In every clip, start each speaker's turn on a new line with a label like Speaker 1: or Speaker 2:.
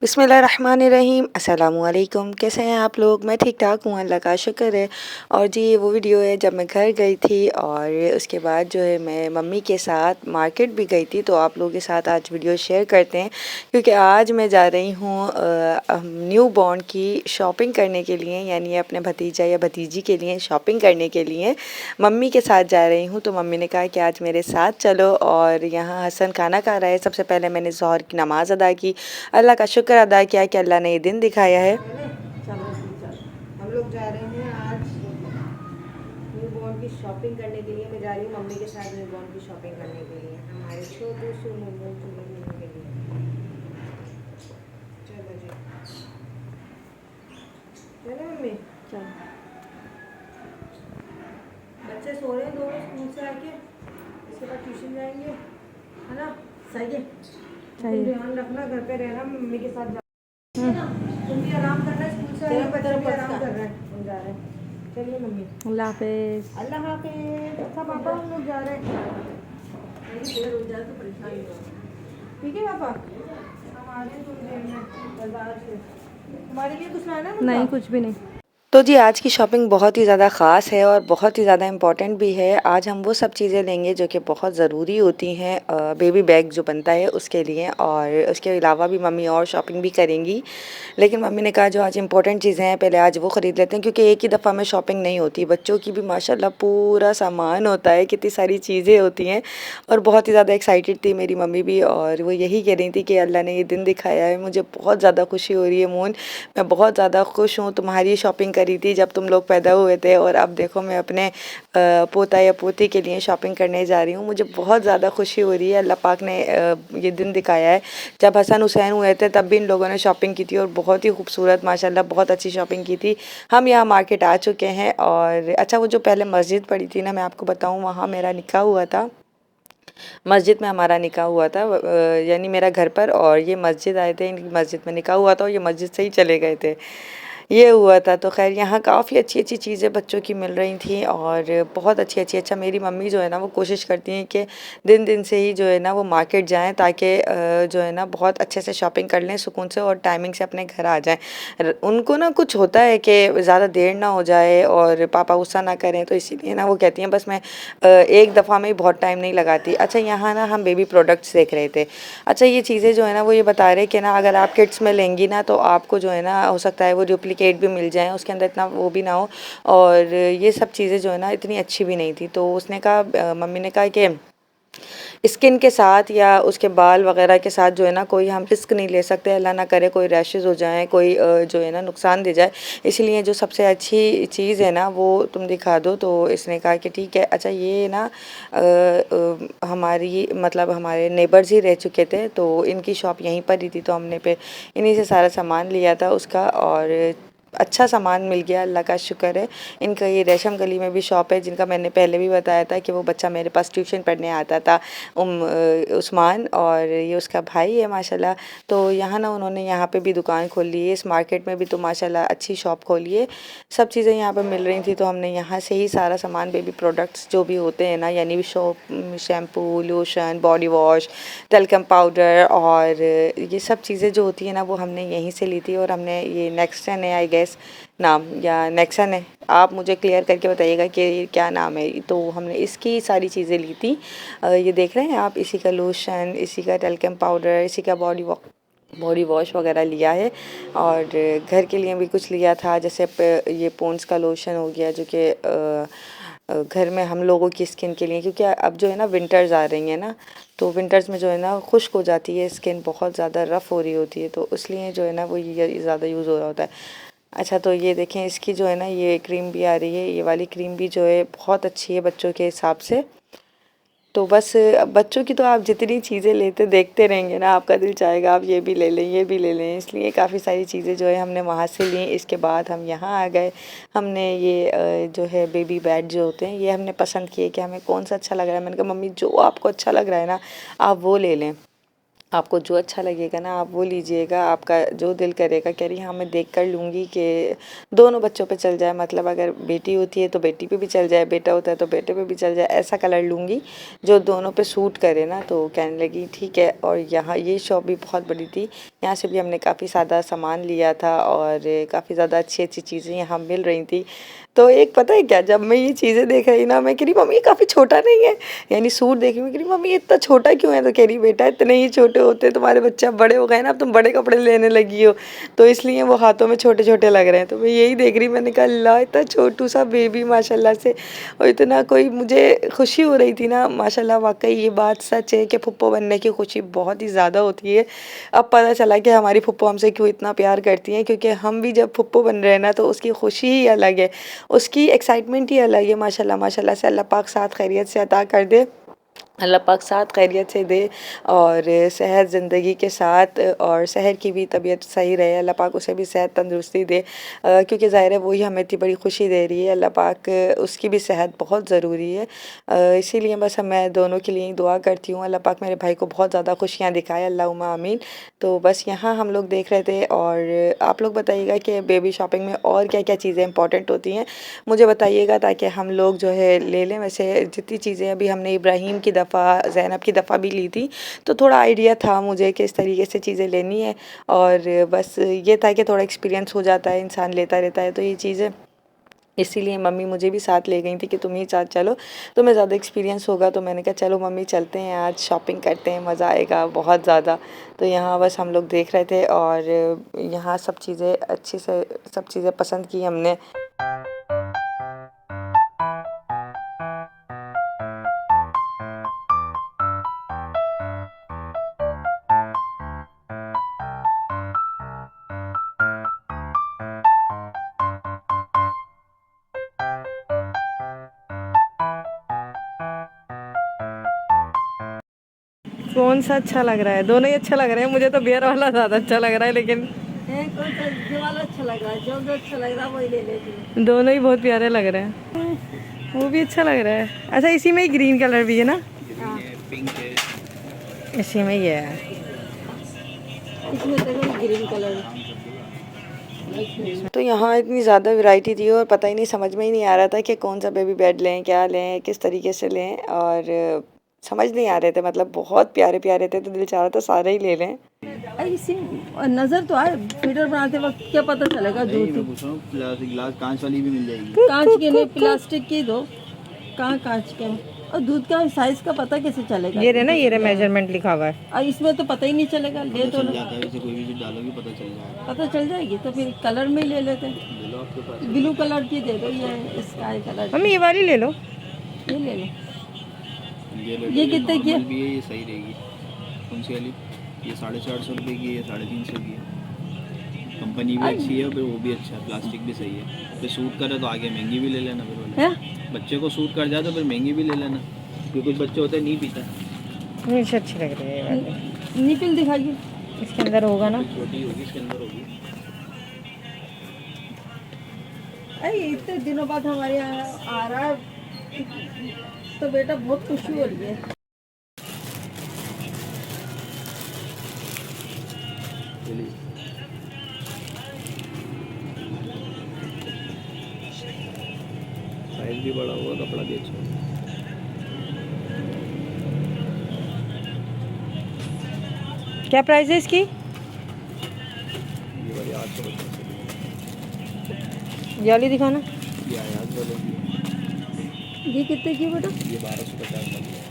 Speaker 1: बिस्मिल्लाहिर्रहमानिर्रहीम अस्सलामुअलैकुम। कैसे हैं आप लोग? मैं ठीक ठाक हूँ, अल्लाह का शुक्र है। और जी ये वो वीडियो है जब मैं घर गई थी और उसके बाद जो है मैं मम्मी के साथ मार्केट भी गई थी, तो आप लोगों के साथ आज वीडियो शेयर करते हैं क्योंकि आज मैं जा रही हूँ न्यू बॉर्न की शॉपिंग करने के लिए, यानी अपने भतीजा या भतीजी के लिए शॉपिंग करने के लिए मम्मी के साथ जा रही हूँ। तो मम्मी ने कहा कि आज मेरे साथ चलो, और यहाँ हसन खाना खा रहा है। सबसे पहले मैंने ज़ोहर की नमाज़ अदा की, अल्लाह का शुक्र अदा किया कि अल्लाह ने ये दिन दिखाया है। चलो हम लोग जा रहे हैं आज न्यू बॉर्न की शॉपिंग करने के लिए। मैं जा रही हूँ मम्मी के साथ न्यू बॉर्न की शॉपिंग करने के लिए, हमारे छोटू से मोमो के लिए। चलो जी, चलो मम्मी, चलो। बच्चे सो रहे हैं दोनों स्कूल से आके, इसके बाद ट्यूशन जाएंगे, है ना? सही है, तुम ध्यान रखना, घर पे रहना, मम्मी के साथ। तुम भी आराम करना, स्कूल से आए बच्चे भी आराम कर रहे हैं, हम जा रहे हैं। चलिए मम्मी, अल्लाह हाफिज। अल्लाह हाफिज। अच्छा पापा, हम लोग जा रहे हैं। ठीक है पापा, हम आ रहे हैं थोड़ी देर में बाजार से। हमारे लिए कुछ लाना है? नहीं, कुछ भी नहीं। तो जी आज की शॉपिंग बहुत ही ज़्यादा ख़ास है और बहुत ही ज़्यादा इम्पॉर्टेंट भी है। आज हम वो सब चीज़ें लेंगे जो कि बहुत ज़रूरी होती हैं बेबी बैग जो बनता है उसके लिए, और उसके अलावा भी मम्मी और शॉपिंग भी करेंगी। लेकिन मम्मी ने कहा जो आज इम्पोर्टेंट चीज़ें हैं पहले आज वो ख़रीद लेते हैं, क्योंकि एक ही दफ़ा में शॉपिंग नहीं होती। बच्चों की भी माशाल्लाह पूरा सामान होता है, कितनी सारी चीज़ें होती हैं। और बहुत ही ज़्यादा एक्साइटेड थी मेरी मम्मी भी, और वो यही कह रही थी कि अल्लाह ने ये दिन दिखाया है, मुझे बहुत ज़्यादा खुशी हो रही है मोन, मैं बहुत ज़्यादा खुश हूँ। तुम्हारी शॉपिंग करी थी जब तुम लोग पैदा हुए थे, और अब देखो मैं अपने पोता या पोती के लिए शॉपिंग करने जा रही हूँ। मुझे बहुत ज़्यादा खुशी हो रही है, अल्लाह पाक ने ये दिन दिखाया है। जब हसन हुसैन हुए थे तब भी इन लोगों ने शॉपिंग की थी, और बहुत ही खूबसूरत माशाल्लाह बहुत अच्छी शॉपिंग की थी। हम यहाँ मार्केट आ चुके हैं। और अच्छा, वो जो पहले मस्जिद पड़ी थी ना, मैं आपको बताऊँ, वहाँ मेरा निकाह हुआ था। मस्जिद में हमारा निकाह हुआ था, यानी मेरा घर पर, और ये मस्जिद आए थे, इनकी मस्जिद में निकाह हुआ था, और ये मस्जिद से ही चले गए थे, ये हुआ था। तो खैर यहाँ काफ़ी अच्छी-अच्छी चीज़ें बच्चों की मिल रही थी, और बहुत अच्छी-अच्छी। अच्छा, मेरी मम्मी जो है ना वो कोशिश करती हैं कि दिन से ही जो है ना वो मार्केट जाएँ, ताकि जो है ना बहुत अच्छे से शॉपिंग कर लें सुकून से, और टाइमिंग से अपने घर आ जाएँ। उनको ना कुछ होता है कि ज़्यादा देर ना हो जाए और पापा गुस्सा ना करें, तो इसीलिए ना वो कहती हैं बस मैं एक दफ़ा में ही बहुत टाइम नहीं लगाती। अच्छा, यहाँ ना हम बेबी प्रोडक्ट्स देख रहे थे। अच्छा, ये चीज़ें जो है ना वो ये बता रहे कि ना अगर आप किड्स में लेंगी ना तो आपको जो है ना हो सकता है वो डुप्लीकेट भी मिल जाए, उसके अंदर इतना वो भी ना हो, और ये सब चीज़ें जो है ना इतनी अच्छी भी नहीं थी। तो उसने कहा, मम्मी ने कहा कि स्किन के साथ या उसके बाल वगैरह के साथ जो है ना कोई हम रिस्क नहीं ले सकते, अल्लाह ना करे कोई रैशेज़ हो जाएँ, कोई जो है ना नुकसान दे जाए, इसलिए जो सबसे अच्छी चीज़ है ना वो तुम दिखा दो। तो इसने कहा कि ठीक है। अच्छा, ये ना हमारी मतलब हमारे नेबर्स ही रह चुके थे, तो इनकी शॉप यहीं पर ही थी, तो हमने फिर इन्हीं से सारा सामान लिया था उसका, और अच्छा सामान मिल गया, अल्लाह का शुक्र है। इनका ये रेशम गली में भी शॉप है, जिनका मैंने पहले भी बताया था कि वो बच्चा मेरे पास ट्यूशन पढ़ने आता था, उस्मान, और ये उसका भाई है माशाल्लाह। तो यहाँ ना उन्होंने यहाँ पे भी दुकान खोल ली है, इस मार्केट में भी तो माशाल्लाह अच्छी शॉप खोली है। सब चीज़ें यहाँ पे मिल रही थी, तो हमने यहाँ से ही सारा सामान बेबी प्रोडक्ट्स जो भी होते हैं ना, यानी shampoo, lotion, body wash, talcum powder, और ये सब चीज़ें जो होती है ना वो हमने यहीं से ली थी। और हमने ये नेक्सन है आई गेस नाम, या नेक्सन है, आप मुझे क्लियर करके बताइएगा कि ये क्या नाम है। तो हमने इसकी सारी चीज़ें ली थी। ये देख रहे हैं आप, इसी का लोशन, इसी का टल्कम पाउडर, इसी का बॉडी वॉश वगैरह लिया है। और घर के लिए भी कुछ लिया था, जैसे ये पॉन्ड्स का लोशन हो गया, जो कि घर में हम लोगों की स्किन के लिए, क्योंकि अब जो है ना विंटर्स आ रही हैं ना, तो विंटर्स में जो है ना खुश्क हो जाती है स्किन, बहुत ज़्यादा रफ़ हो रही होती है, तो इसलिए जो है ना वो ये ज़्यादा यूज़ हो रहा होता है। अच्छा, तो ये देखें, इसकी जो है ना ये क्रीम भी आ रही है, ये वाली क्रीम भी जो है बहुत अच्छी है बच्चों के हिसाब से। तो बस अब बच्चों की तो आप जितनी चीज़ें लेते देखते रहेंगे ना, आपका दिल चाहेगा आप ये भी ले लें, ये भी ले लें, इसलिए काफ़ी सारी चीज़ें जो है हमने वहाँ से ली। इसके बाद हम यहाँ आ गए, हमने ये जो है बेबी बैट जो होते हैं ये हमने पसंद किए कि हमें कौन सा अच्छा लग रहा है। मैंने कहा मम्मी जो आपको अच्छा लग रहा है ना आप वो ले लें। आपको जो अच्छा लगेगा ना आप वो लीजिएगा, आपका जो दिल करेगा। कह रही हाँ मैं देख कर लूँगी कि दोनों बच्चों पे चल जाए, मतलब अगर बेटी होती है तो बेटी पे भी चल जाए, बेटा होता है तो बेटे पे भी चल जाए, ऐसा कलर लूँगी जो दोनों पे सूट करे ना। तो कहने लगी ठीक है। और यहाँ ये शॉप भी बहुत बड़ी थी, यहाँ से भी हमने काफ़ी ज़्यादा सामान लिया था और काफ़ी ज़्यादा अच्छी अच्छी चीज़ें यहाँ मिल रही थी। तो एक पता है क्या, जब मैं ये चीज़ें देख रही ना मैं कह रही मम्मी ये काफ़ी छोटा नहीं है, यानी सूट देखी मैं कह रही मम्मी ये इतना छोटा क्यों है। तो कह रही बेटा इतने ही छोटे होते, तुम्हारे बच्चे अब बड़े हो गए ना, अब तुम बड़े कपड़े लेने लगी हो तो इसलिए वो हाथों में छोटे छोटे लग रहे हैं। तो मैं यही देख रही, मैंने कहा अल्लाह इतना छोटू सा बेबी माशाल्लाह से, और इतना कोई मुझे खुशी हो रही थी ना माशाल्लाह। वाकई ये बात सच है कि फुप्पो बनने की खुशी बहुत ही ज़्यादा होती है। अब पता चला कि हमारी फुप्पो हमसे क्यों इतना प्यार करती हैं, क्योंकि हम भी जब फुप्पो बन रहे हैं ना तो उसकी खुशी ही अलग है, उसकी एक्साइटमेंट ही अलग है। माशाल्लाह माशाल्लाह से अल्लाह पाक साथ खैरियत से अता कर दे, अल्लाह पाक साथ खैरियत से दे और सेहत ज़िंदगी के साथ, और शहर की भी तबीयत सही रहे, अल्लाह पाक उसे भी सेहत तंदुरुस्ती दे, क्योंकि ज़ाहिर है वही हमें इतनी बड़ी खुशी दे रही है। अल्लाह पाक उसकी भी सेहत बहुत ज़रूरी है, इसीलिए बस मैं दोनों के लिए ही दुआ करती हूँ। अल्लाह पाक मेरे भाई को बहुत ज़्यादा खुशियाँ दिखाए, अल्लाहुम्मा आमीन। तो बस यहाँ हम लोग देख रहे थे, और आप लोग बताइएगा कि बेबी शॉपिंग में और क्या क्या चीज़ें इंपॉर्टेंट होती हैं मुझे बताइएगा, ताकि हम लोग जो है ले लें। वैसे जितनी चीज़ें अभी हमने इब्राहिम की दफ़ा, ज़ैनब की दफ़ा भी ली थी, तो थोड़ा आइडिया था मुझे कि इस तरीके से चीज़ें लेनी है, और बस ये था कि थोड़ा एक्सपीरियंस हो जाता है, इंसान लेता रहता है तो ये चीज़ें, इसीलिए मम्मी मुझे भी साथ ले गई थी कि तुम ही साथ चलो, तुम्हें ज़्यादा एक्सपीरियंस होगा। तो मैंने कहा चलो मम्मी चलते हैं, आज शॉपिंग करते हैं, मज़ा आएगा बहुत ज़्यादा। तो यहाँ बस हम लोग देख रहे थे, और यहाँ सब चीज़ें अच्छे से सब चीज़ें पसंद की हमने। कौन सा अच्छा लग रहा है? दोनों ही अच्छा लग रहे हैं, मुझे तो बियर वाला ज़्यादा अच्छा लग रहा है, लेकिन
Speaker 2: कौन सा जो वाला अच्छा लग रहा है, जो अच्छा लग रहा है वही ले लेती
Speaker 1: दोनों ही बहुत प्यारे लग रहे हैं। वो भी अच्छा लग रहा है। अच्छा इसी में ही ग्रीन कलर भी है ना?
Speaker 2: हाँ
Speaker 1: पिंक है, इसी में ही है।
Speaker 2: इसमें देखो ग्रीन कलर।
Speaker 1: तो यहाँ इतनी ज़्यादा वैरायटी थी और पता ही नहीं, समझ में ही नहीं आ रहा था कि कौन सा बेबी बेड लें, क्या लें, किस तरीके से लें, और समझ नहीं आ रहे थे। मतलब बहुत प्यारे प्यारे थे, तो दिल चाह रहा था सारे ही ले लें।
Speaker 2: इसी नजर तो आए, फीडर बनाते वक्त क्या पता चलेगा जो थी।
Speaker 3: गिलास कांच वाली भी मिल जाएगी।
Speaker 2: कांच के नहीं, प्लास्टिक की दो। कहाँ कांच के हैं? और दूध का साइज का पता कैसे चलेगा?
Speaker 1: ये रहे ना, ये रहे मेजरमेंट लिखा हुआ है।
Speaker 2: और इसमें तो पता ही नहीं चलेगा। ले तो
Speaker 3: चल जाता है, वैसे कोई भी चीज डालोगी पता चल जाएगा।
Speaker 2: पता चल जाएगी, तो फिर कलर में ही ले लेते।
Speaker 3: ले लो आपके पास।
Speaker 2: ब्लू कलर की दे दो, ये स्काई कलर
Speaker 1: मम्मी ये वाली ले लो।
Speaker 2: ये ले लो।
Speaker 3: ये
Speaker 2: कितने की है?
Speaker 3: भी है, ये सही रहेगी। कौन सी वाली? ये 450 रुपये की है, 350 की है। कंपनी भी अच्छी है, फिर वो भी अच्छा है, प्लास्टिक भी सही है। फिर सूट करे तो आगे महंगी भी ले लेना फिर वाले। बच्चे को सूट कर जाए तो फिर महंगी भी ले लेना, क्योंकि कुछ बच्चे होते हैं नहीं पीता।
Speaker 1: मुझे अच्छी लग रही है ये वाली।
Speaker 2: निपिल दिखाइए।
Speaker 1: इसके अंदर होगा ना?
Speaker 3: छोटी होगी, इसके अंदर होगी।
Speaker 2: अरे इतने दिनों बाद हमारे यहाँ आ रहा है, तो बेटा बहुत खुशी हो रही है।
Speaker 3: साइज भी बड़ा होगा, कपड़ा भी अच्छा होगा।
Speaker 1: क्या प्राइस है इसकी?
Speaker 3: ये वाली 850
Speaker 1: ये वाली दिखाना।
Speaker 3: ये आयाज वाले की है।
Speaker 2: ये कितने की बेटा?
Speaker 3: ये 1250 वाली है,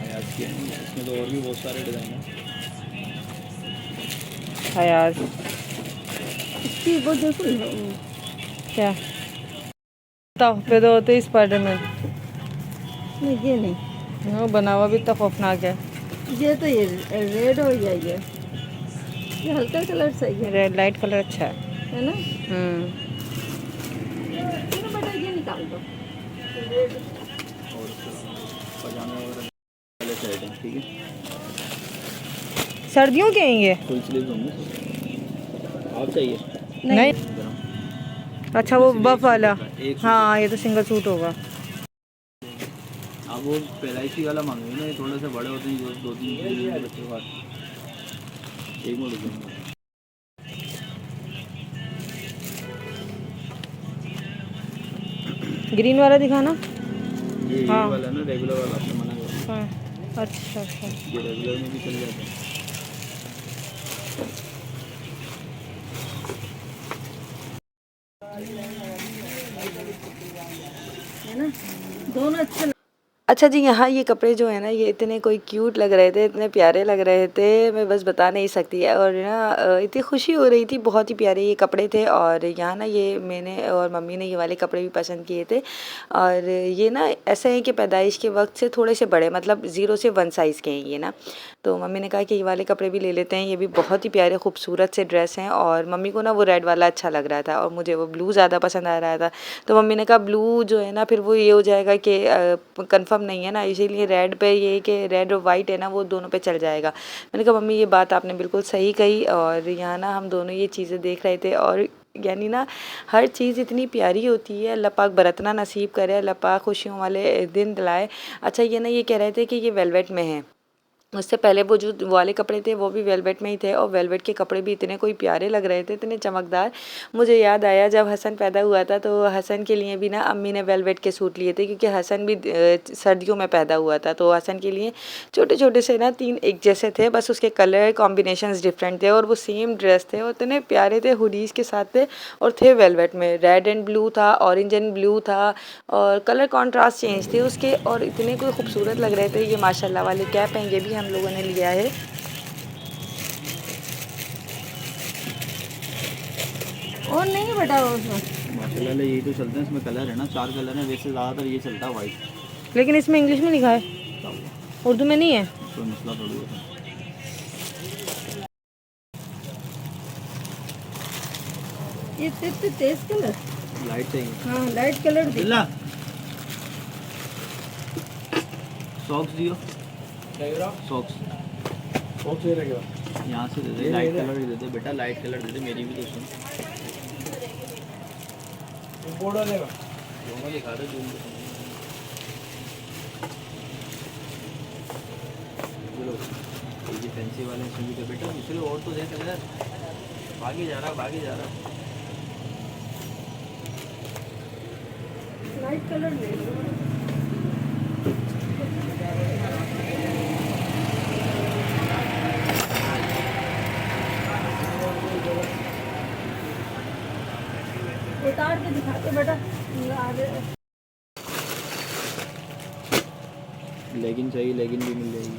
Speaker 3: आयाज की है। इसमें तो और भी बहुत सारे डिज़ाइन हैं।
Speaker 1: हयाज
Speaker 2: इसकी वो देखो
Speaker 1: क्या बताओ पे दो होते स्पाइडरमैन।
Speaker 2: नहीं, ये नहीं।
Speaker 1: वो बना हुआ भी इतना खौफनाक है।
Speaker 2: ये तो ये रेड हो जाइए, ये हल्का कलर सही है।
Speaker 1: रेड लाइट कलर अच्छा है
Speaker 2: ना? चलो बेटा ये निकाल दो। रेड
Speaker 3: और पजामे वगैरह वाले सेट हैं, ठीक है।
Speaker 1: सर्दियों के हैं ये?
Speaker 3: फुल स्लीव्स होंगे। आप चाहिए?
Speaker 1: नहीं। अच्छा वो बफ वाला।
Speaker 3: एक
Speaker 1: हाँ ये तो सिंगल सूट होगा।
Speaker 3: आप वो पैदाइशी वाला मांगेंगे ना, ये थोड़ा सा बड़े होते हैं, जो 2-3 बच्चों का। एक मिनट रुको।
Speaker 1: ग्रीन वाला दिखाना।
Speaker 3: ये
Speaker 1: हाँ।
Speaker 3: वाला ना रेगुलर वाला आपने मना कर
Speaker 1: हाँ अच्छा अच्छा।
Speaker 3: ये रेगुलर में भी चल जाता है।
Speaker 2: है ना, दोनों अच्छे
Speaker 1: अच्छा जी, यहाँ ये कपड़े जो है ना ये इतने कोई क्यूट लग रहे थे, इतने प्यारे लग रहे थे, मैं बस बता नहीं सकती। और ना इतनी खुशी हो रही थी, बहुत ही प्यारे ये कपड़े थे। और यहाँ ना ये मैंने और मम्मी ने ये वाले कपड़े भी पसंद किए थे। और ये ना ऐसे हैं कि पैदाइश के वक्त से थोड़े से बड़े, मतलब 0 से 1 साइज़ के हैं ये ना। तो मम्मी ने कहा कि ये वाले कपड़े भी ले लेते हैं, ये भी बहुत ही प्यारे खूबसूरत से ड्रेस हैं। और मम्मी को ना वो रेड वाला अच्छा लग रहा था और मुझे वो ब्लू ज़्यादा पसंद आ रहा था। तो मम्मी ने कहा ब्लू जो है ना फिर वो ये हो जाएगा कि कंफर्म नहीं है ना, इसीलिए रेड पे ये कि रेड और वाइट है ना वो दोनों पे चल जाएगा। मैंने कहा मम्मी ये बात आपने बिल्कुल सही कही। और यहाँ ना हम दोनों ये चीज़ें देख रहे थे और यानी ना हर चीज़ इतनी प्यारी होती है। अल्लाह पाक बरतना नसीब करे, अल्लाह पाक खुशियों वाले दिन दिलाए। अच्छा ये ना ये कह रहे थे कि ये वेलवेट में है। उससे पहले वो जो वाले कपड़े थे वो भी वेलवेट में ही थे और वेलवेट के कपड़े भी इतने कोई प्यारे लग रहे थे, इतने चमकदार। मुझे याद आया जब हसन पैदा हुआ था तो हसन के लिए भी ना अम्मी ने वेलवेट के सूट लिए थे, क्योंकि हसन भी सर्दियों में पैदा हुआ था। तो हसन के लिए छोटे छोटे से ना 3 एक जैसे थे, बस उसके कलर कॉम्बिनेशंस डिफरेंट थे और वो सेम ड्रेस थे और इतने प्यारे थे, हुडीज़ के साथ थे और थे वेलवेट में। रेड एंड ब्लू था, ऑरेंज एंड ब्लू था और कलर कॉन्ट्रास्ट चेंज थे उसके और इतने कोई खूबसूरत लग रहे थे। ये माशाल्लाह वाले कैप हैं, ये भी हम लोगों ने लिया है।
Speaker 2: और नहीं है बेटा उसमें।
Speaker 3: माशाल्लाह यही तो चलते हैं, इसमें कलर है ना 4 कलर है, वैसे ज़्यादातर ये चलता है वाइट।
Speaker 1: लेकिन इसमें इंग्लिश में लिखा है, उर्दू में नहीं है।
Speaker 3: कोई मसला थोड़ी होता है।
Speaker 2: ये तेज कलर,
Speaker 3: लाइट चाहिए।
Speaker 2: हाँ लाइट कलर दे।
Speaker 3: दिल्ला सॉक्स दियो, सॉक्स यहाँ से दे दे, लाइट कलर ही दे दे बेटा, लाइट कलर दे दे, मेरी भी तो सुन। दोनों दिखा दे, ये फैंसी वाले सुन के बेटा, चलो और तो दे कलर, भागी जा रहा भागी जा रहा।
Speaker 2: लाइट कलर ले लो। उतार के दिखाते बेटा आगे।
Speaker 3: लेगिन चाहिए, लेगिन भी मिल जाएगी।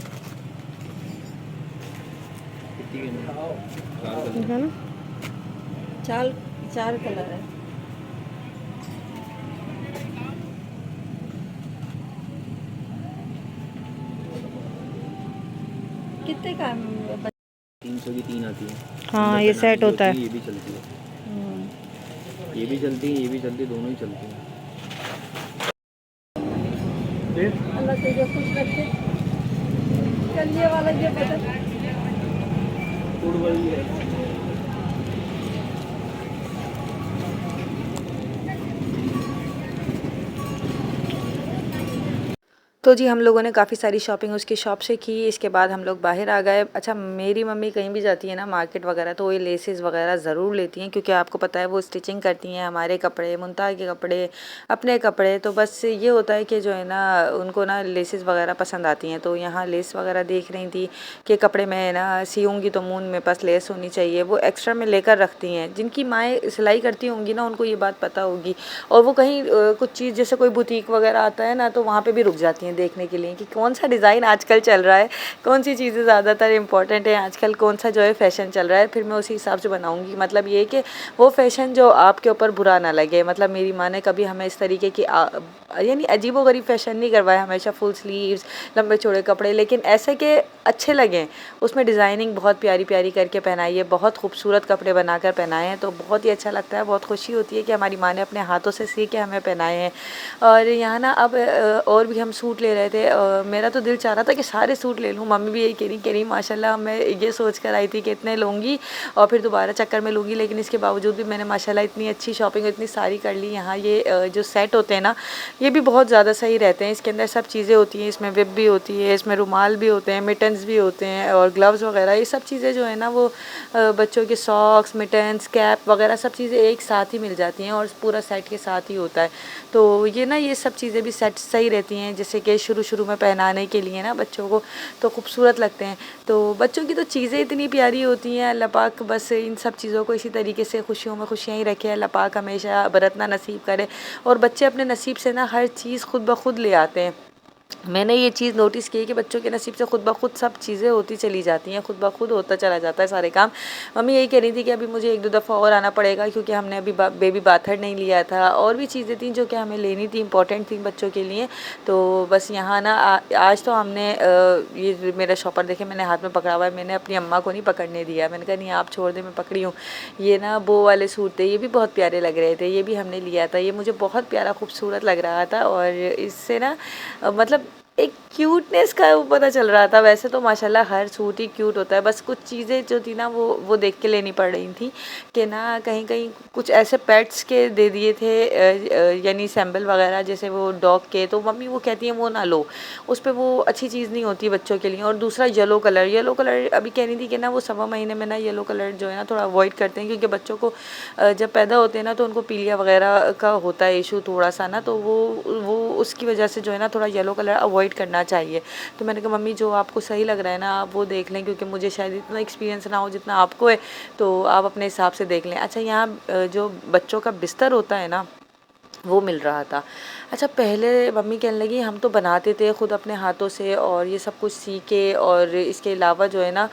Speaker 3: कितनी के मिल?
Speaker 2: चार कलर है। कितने का
Speaker 3: 300 की 3 आती है।
Speaker 1: हाँ ये सेट होता है।
Speaker 3: ये भी चलती है, ये भी चलती है, ये भी चलती है, दोनों ही चलती हैं।
Speaker 2: अल्लाह तुझे खुश रखे। चल ये वाला ये बटन
Speaker 1: तो जी हम लोगों ने काफ़ी सारी शॉपिंग उसकी शॉप से की। इसके बाद हम लोग बाहर आ गए। अच्छा मेरी मम्मी कहीं भी जाती है ना मार्केट वगैरह तो वो ये लेसेस वगैरह ज़रूर लेती हैं, क्योंकि आपको पता है वो स्टिचिंग करती हैं हमारे कपड़े, मुनता के कपड़े, अपने कपड़े। तो बस ये होता है कि जो है ना उनको ना लेसेस वगैरह पसंद आती हैं। तो यहाँ लेस वगैरह देख रही थी कि कपड़े में ना सीऊँगी तो मून में पास लेस होनी चाहिए, वो एक्स्ट्रा में लेकर रखती हैं। जिनकी माएँ सिलाई करती होंगी ना उनको ये बात पता होगी। और वो कहीं कुछ चीज़ जैसे कोई बुटीक वगैरह आता है ना तो वहाँ पर भी रुक जाती हैं देखने के लिए कि कौन सा डिज़ाइन आजकल चल रहा है, कौन सी चीज़ें ज़्यादातर इम्पॉर्टेंट है आजकल, कौन सा जो है फ़ैशन चल रहा है, फिर मैं उसी हिसाब से बनाऊंगी। मतलब ये कि वो फ़ैशन जो आपके ऊपर बुरा ना लगे। मतलब मेरी माँ ने कभी हमें इस तरीके की यानी अजीबोगरीब फ़ैशन नहीं करवाया, हमेशा फुल स्लीव्स, लंबे चौड़े कपड़े, लेकिन ऐसे के अच्छे लगें, उसमें डिज़ाइनिंग बहुत प्यारी प्यारी करके पहनाई है, बहुत खूबसूरत कपड़े बनाकर पहनाए हैं। तो बहुत ही अच्छा लगता है, बहुत खुशी होती है कि हमारी माँ ने अपने हाथों से सी के हमें पहनाए हैं। और यहाँ ना अब और भी हम सूट ले रहे थे। मेरा तो दिल चाह रहा था कि सारे सूट ले लूँ। मम्मी भी यही कह रही माशाल्लाह, मैं ये सोच कर आई थी कि इतने लूँगी और फिर दोबारा चक्कर में लूँगी, लेकिन इसके बावजूद भी मैंने माशाल्लाह इतनी अच्छी शॉपिंग इतनी सारी कर ली। यहाँ ये जो सेट होते हैं ना, ये भी बहुत ज़्यादा सही रहते हैं। इसके अंदर सब चीज़ें होती हैं, इसमें विप भी होती है, इसमें रुमाल भी होते हैं, मिटन्स भी होते हैं और ग्लव्स वगैरह, ये सब चीज़ें जो है ना वो बच्चों के सॉक्स, मिटन्स, कैप वगैरह सब चीज़ें एक साथ ही मिल जाती हैं और पूरा सेट के साथ ही होता है। तो ये सब चीज़ें भी सेट सही रहती हैं, जैसे कि शुरू में पहनाने के लिए ना बच्चों को तो खूबसूरत लगते हैं। तो बच्चों की तो चीज़ें इतनी प्यारी होती हैं। अल्लाह पाक बस इन सब चीज़ों को इसी तरीके से खुशियों में खुशियाँ ही रखे। अल्लाह पाक हमेशा बरतना नसीब करे और बच्चे अपने नसीब से ना हर चीज़ खुद ब खुद ले आते हैं। मैंने ये चीज़ नोटिस की है कि बच्चों के नसीब से खुद ब खुद सब चीज़ें होती चली जाती हैं, खुद ब खुद होता चला जाता है सारे काम। मम्मी यही कह रही थी कि अभी मुझे 1-2 दफ़ा और आना पड़ेगा क्योंकि हमने अभी बेबी बाथर नहीं लिया था और भी चीज़ें थी जो कि हमें लेनी थी, इंपॉर्टेंट थी बच्चों के लिए। तो बस यहाँ ना आज तो हमने ये मेरा शॉपर देखे मैंने हाथ में पकड़ा हुआ है, मैंने अपनी अम्मा को नहीं पकड़ने दिया। मैंने कहा नहीं आप छोड़ दे, मैं पकड़ी हूँ। ये ना बो वाले सूट थे, ये भी बहुत प्यारे लग रहे थे, ये भी हमने लिया था। ये मुझे बहुत प्यारा खूबसूरत लग रहा था और इससे ना मतलब एक क्यूटनेस का वो पता चल रहा था। वैसे तो माशाल्लाह हर सूट ही क्यूट होता है, बस कुछ चीज़ें जो थी ना वो देख के लेनी पड़ रही थी कि ना कहीं कुछ ऐसे पेट्स के दे दिए थे यानी सैम्बल वगैरह जैसे वो डॉग के, तो मम्मी वो कहती हैं वो ना लो, उस पर वो अच्छी चीज़ नहीं होती बच्चों के लिए। और दूसरा येलो कलर अभी कह रही थी कि ना वो 1.25 महीने में ना येलो कलर जो है ना थोड़ा अवॉइड करते हैं क्योंकि बच्चों को जब पैदा होते हैं ना तो उनको पीलिया वगैरह का होता है इशू थोड़ा सा ना, तो वो उसकी वजह से जो है ना थोड़ा येलो कलर अवॉइड करना चाहिए। तो मैंने कहा मम्मी जो आपको सही लग रहा है ना आप वो देख लें, क्योंकि मुझे शायद इतना एक्सपीरियंस ना हो जितना आपको है, तो आप अपने हिसाब से देख लें। अच्छा यहाँ जो बच्चों का बिस्तर होता है ना वो मिल रहा था। अच्छा पहले मम्मी कहने लगी हम तो बनाते थे खुद अपने हाथों से और ये सब कुछ सीखे और इसके अलावा जो है ना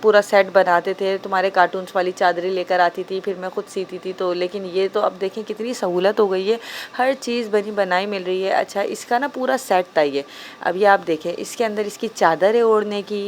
Speaker 1: पूरा सेट बनाते थे, तुम्हारे कार्टून्स वाली चादरें लेकर आती थी फिर मैं खुद सीती थी। तो लेकिन ये तो अब देखें कितनी सहूलत हो गई है, हर चीज़ बनी बनाई मिल रही है। अच्छा इसका ना पूरा सेट था ये, अब ये आप देखें इसके अंदर इसकी चादर है ओढ़ने की,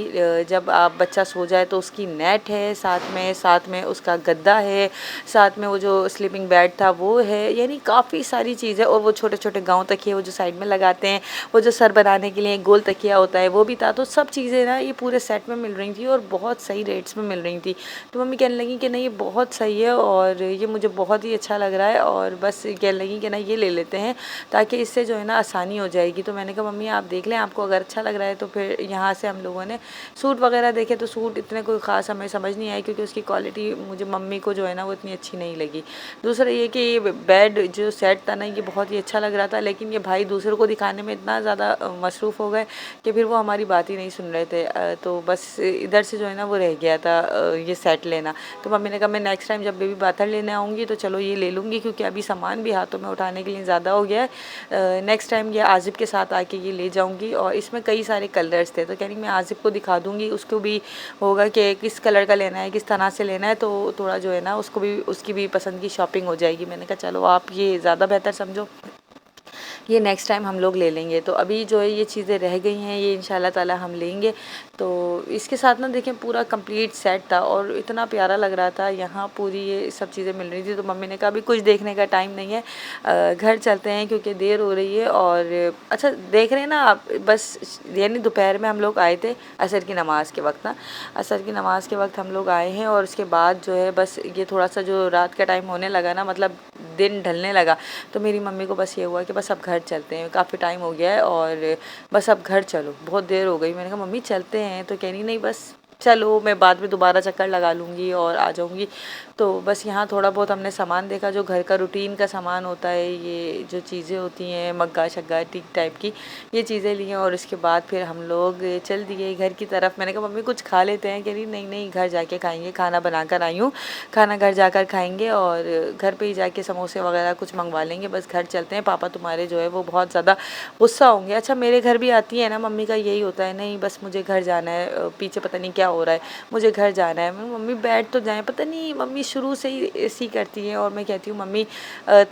Speaker 1: जब आप बच्चा सो जाए तो उसकी नेट है, साथ में उसका गद्दा है, साथ में वो जो स्लीपिंग बेड था वो है, यानी काफ़ी सारी चीज़ें। और वो छोटे छोटे गाँव तकिए वो जो साइड में लगाते हैं, वो जो सर बनाने के लिए गोल तकिया होता है वो भी था। तो सब चीज़ें ना ये पूरे सेट में मिल रही थी और बहुत सही रेट्स में मिल रही थी। तो मम्मी कहने लगी कि नहीं ये बहुत सही है और ये मुझे बहुत ही अच्छा लग रहा है और बस कहने लगी कि ना ये ले लेते हैं ताकि इससे जो है ना आसानी हो जाएगी। तो मैंने कहा मम्मी आप देख लें, आपको अगर अच्छा लग रहा है तो फिर यहाँ से हम लोगों ने सूट वगैरह देखे तो सूट इतने कोई ख़ास हमें समझ नहीं आई क्योंकि उसकी क्वालिटी मुझे मम्मी को जो है ना वो इतनी अच्छी नहीं लगी। दूसरा ये कि ये बेड जो सेट था ना ये बहुत ही अच्छा लग रहा था, लेकिन ये भाई दूसरों को दिखाने में इतना ज़्यादा मसरूफ़ हो गए कि फिर वो हमारी बात ही नहीं सुन रहे थे। तो बस इधर से जो है ना वो रह गया था ये सेट लेना। तो मम्मी ने कहा मैं नेक्स्ट टाइम जब बेबी बाथर लेने आऊँगी तो चलो ये ले लूँगी क्योंकि अभी सामान भी हाथों में उठाने के लिए ज़्यादा हो गया है। नेक्स्ट टाइम ये आजिब के साथ आके ये ले जाऊँगी और इसमें कई सारे कलर्स थे तो कह रही मैं आजिब को दिखा दूँगी, उसको भी होगा कि किस कलर का लेना है किस तरह से लेना है, तो थोड़ा जो है ना उसको भी उसकी भी पसंद की शॉपिंग हो जाएगी। मैंने कहा चलो आप ये ज़्यादा बेहतर समझो, ये नेक्स्ट टाइम हम लोग ले लेंगे। तो अभी जो है ये चीज़ें रह गई हैं, ये इंशाल्लाह ताला हम लेंगे। तो इसके साथ ना देखें पूरा कंप्लीट सेट था और इतना प्यारा लग रहा था। यहाँ पूरी ये सब चीज़ें मिल रही थी। तो मम्मी ने कहा अभी कुछ देखने का टाइम नहीं है, घर चलते हैं क्योंकि देर हो रही है। और अच्छा देख रहे हैं ना आप, बस यानी दोपहर में हम लोग आए थे असर की नमाज़ के वक्त ना, असर की नमाज़ के वक्त हम लोग आए हैं और उसके बाद जो है बस ये थोड़ा सा जो रात का टाइम होने लगा ना, मतलब दिन ढलने लगा, तो मेरी मम्मी को बस ये हुआ कि बस अब घर चलते हैं, काफ़ी टाइम हो गया है और बस अब घर चलो, बहुत देर हो गई। मैंने कहा मम्मी चलते हैं, तो कह रही नहीं बस चलो मैं बाद में दोबारा चक्कर लगा लूँगी और आ जाऊँगी। तो बस यहाँ थोड़ा बहुत हमने सामान देखा जो घर का रूटीन का सामान होता है, ये जो चीज़ें होती हैं मग्गा शग्गा टिक टाइप की, ये चीज़ें ली हैं और उसके बाद फिर हम लोग चल दिए घर की तरफ। मैंने कहा मम्मी कुछ खा लेते हैं, कह रही नहीं नहीं घर जाके खाएंगे, खाना बना कर आई हूँ, खाना घर जाकर खाएंगे और घर पे ही जाके समोसे वगैरह कुछ मंगवा लेंगे, बस घर चलते हैं, पापा तुम्हारे जो है वो बहुत ज़्यादा गुस्सा होंगे। अच्छा मेरे घर भी आती है ना मम्मी का यही होता है, नहीं बस मुझे घर जाना है, पीछे पता नहीं क्या हो रहा है, मुझे घर जाना है। मम्मी बैठ तो जाएँ, पता नहीं मम्मी शुरू से ही ऐसी करती है और मैं कहती हूँ मम्मी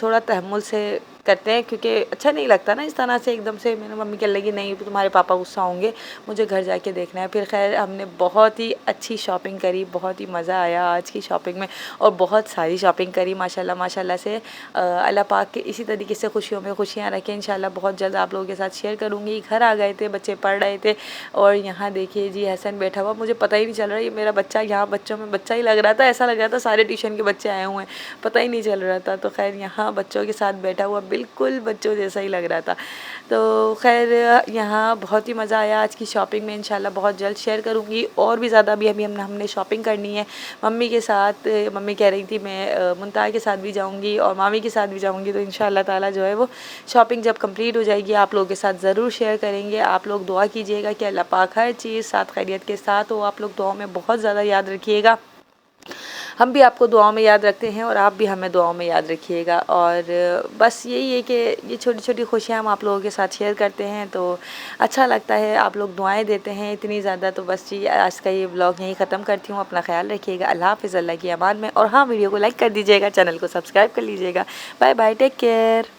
Speaker 1: थोड़ा तहम्मुल से करते हैं, क्योंकि अच्छा नहीं लगता ना इस तरह से एकदम से। मेरी मम्मी कहने लगी नहीं तुम्हारे पापा गुस्सा होंगे, मुझे घर जाके देखना है। फिर खैर हमने बहुत ही अच्छी शॉपिंग करी, बहुत ही मज़ा आया आज की शॉपिंग में, और बहुत सारी शॉपिंग करी माशाल्लाह माशाल्लाह से। अल्लाह पाक के इसी तरीके से खुशियों में खुशियाँ रखें इंशाल्लाह। बहुत जल्द आप लोगों के साथ शेयर करूँगी। घर आ गए थे, बच्चे पढ़ रहे थे, और यहाँ देखिए जी हसन बैठा हुआ, मुझे पता ही नहीं चल रहा ये मेरा बच्चा, यहाँ बच्चों में बच्चा ही लग रहा था, ऐसा लग रहा था सारे ट्यूशन के बच्चे आए हुए हैं, पता ही नहीं चल रहा था। तो खैर यहाँ बच्चों के साथ बैठा हुआ बिल्कुल बच्चों जैसा ही लग रहा था। तो खैर यहाँ बहुत ही मज़ा आया आज की शॉपिंग में, इंशाल्लाह बहुत जल्द शेयर करूँगी। और भी ज़्यादा भी अभी हमने शॉपिंग करनी है मम्मी के साथ। मम्मी कह रही थी मैं मुनता के साथ भी जाऊँगी और मामी के साथ भी जाऊँगी, तो इंशाल्लाह ताला जो है वो शॉपिंग जब कंप्लीट हो जाएगी आप लोगों के साथ ज़रूर शेयर करेंगे। आप लोग दुआ कीजिएगा कि अल्लाह पाक हर चीज़ साथ खैरियत के साथ हो। आप लोग दुआओं में बहुत ज़्यादा याद रखिएगा, हम भी आपको दुआओं में याद रखते हैं और आप भी हमें दुआओं में याद रखिएगा। और बस यही है कि ये छोटी छोटी खुशियाँ हम आप लोगों के साथ शेयर करते हैं तो अच्छा लगता है, आप लोग दुआएं देते हैं इतनी ज़्यादा। तो बस जी आज का ये ब्लॉग यहीं ख़त्म करती हूँ। अपना ख्याल रखिएगा, अल्लाह हाफ़िज़, अल्लाह की अमान में। और हाँ, वीडियो को लाइक कर दीजिएगा, चैनल को सब्सक्राइब कर लीजिएगा। Bye bye, take care.